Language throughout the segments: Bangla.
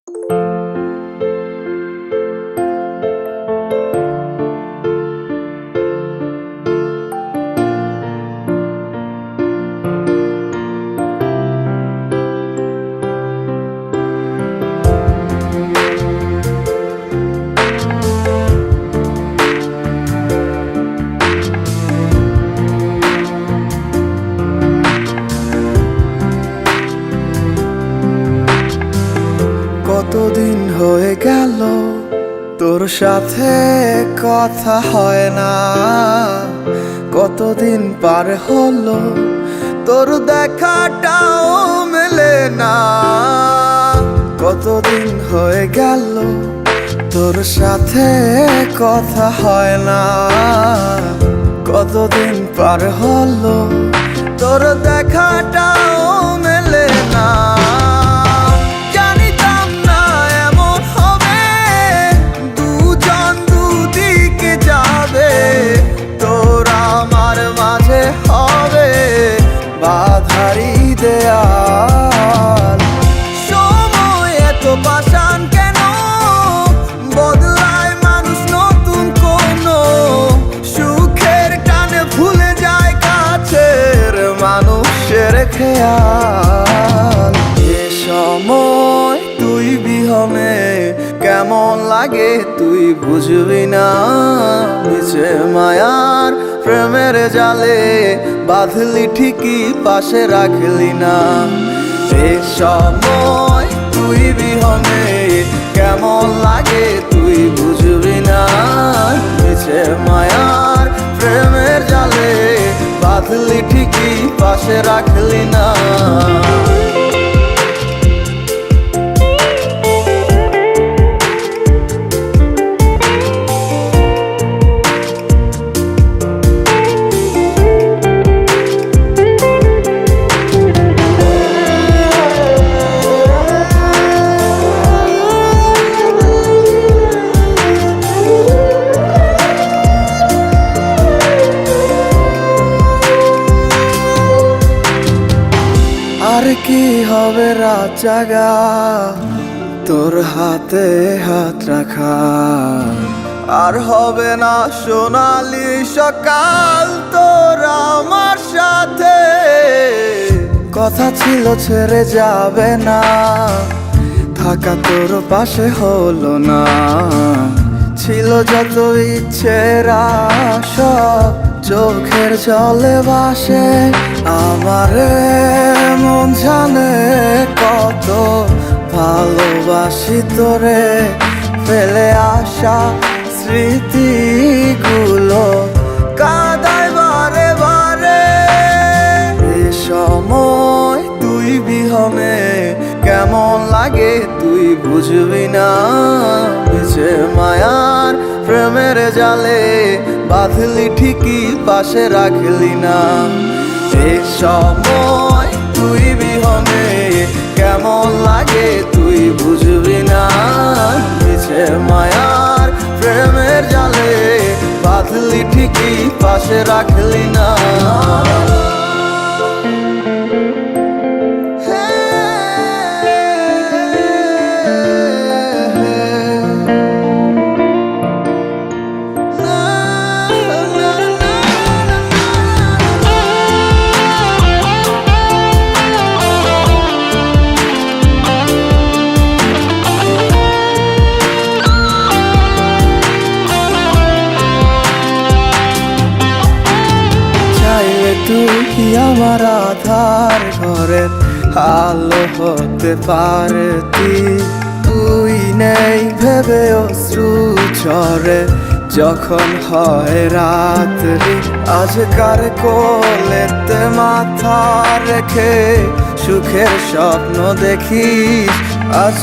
কতদিন হয়ে গেল তোর সাথে কথা হয় না, কতদিন পার হলো তোর দেখাটাও মেলে না। কতদিন হয়ে গেল তোর সাথে কথা হয় না, কতদিন পার হলো তোর দেখাটাও মেলে না। বাধারি দেয়াল সময় এত পাষাণ কেন, বদলায় মানুষ নতুন কোন সুখের টানে ভুলে যায় কাছের মানুষের খেয়াল। এ সময় তুই বিহনে কেমন লাগে তুই বুঝবি না, মিছে মায়ার প্রেমের জালে বাঁধলি ঠিকই পাশে রাখলি না। এ সময় তুই বিহনে কেমন লাগে তুই বুঝবি না, মিছে মায়ার প্রেমের জালে বাঁধলি ঠিকই পাশে রাখলি না। আর কি হবে রাত জাগা তোর হাতে হাত রাখা, আর হবে না সোনালি সকাল তোর আমার সাথে। কথা ছিল ছেড়ে যাবে না, থাকা তোর পাশে হলো না, ছিল যত ইচ্ছের সব চোখের জলে ভাসে। আমারে মন জানে কত ভালোবাসি তোরে, ফেলে আসা স্মৃতিগুলো কাঁদায় বারে বারে। এ সময় তুই বিহনে কেমন লাগে তুই বুঝবি না, মিছে মায়ার প্রেমের জালে বাঁধলি ঠিকই পাশে রাখলি না। এ সময় তুই বিহনে কেমন লাগে তুই বুঝবি না, মিছে মায়ার প্রেমের জালে বাঁধলি ঠিকই পাশে রাখলি না। তুই আমার আধার ঘরের আলো হতে পারতি, তুই নেই ভেবে অশ্রু ঝরে যখন হয় রাত্রি। আজকার কোলেতে মাথা রেখে সুখের স্বপ্ন দেখিস, আজ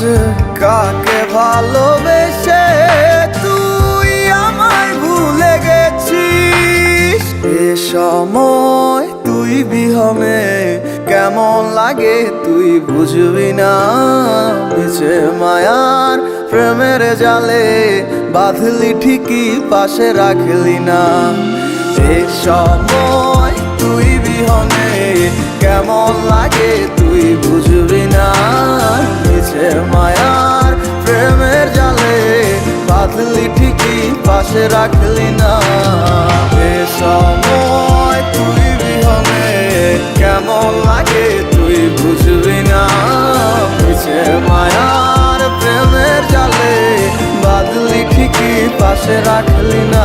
কাকে ভালোবেসে তুই আমায় ভুলে গেছিস। এ সময় তুই বিহনে কেমন লাগে তুই বুঝবি না, মিছে মায়ার প্রেমের জালে বাঁধলি ঠিকই পাশে রাখলি না। এ সময় তুই বিহনে কেমন লাগে তুই বুঝবি না, মিছে মায়ার পাশে রাখলি না। এ সময় তুই বিহনে কেমন লাগে তুই বুঝবি না। পিছে মায়ার প্রেমের জালে বাঁধলি ঠিকই পাশে রাখলি না।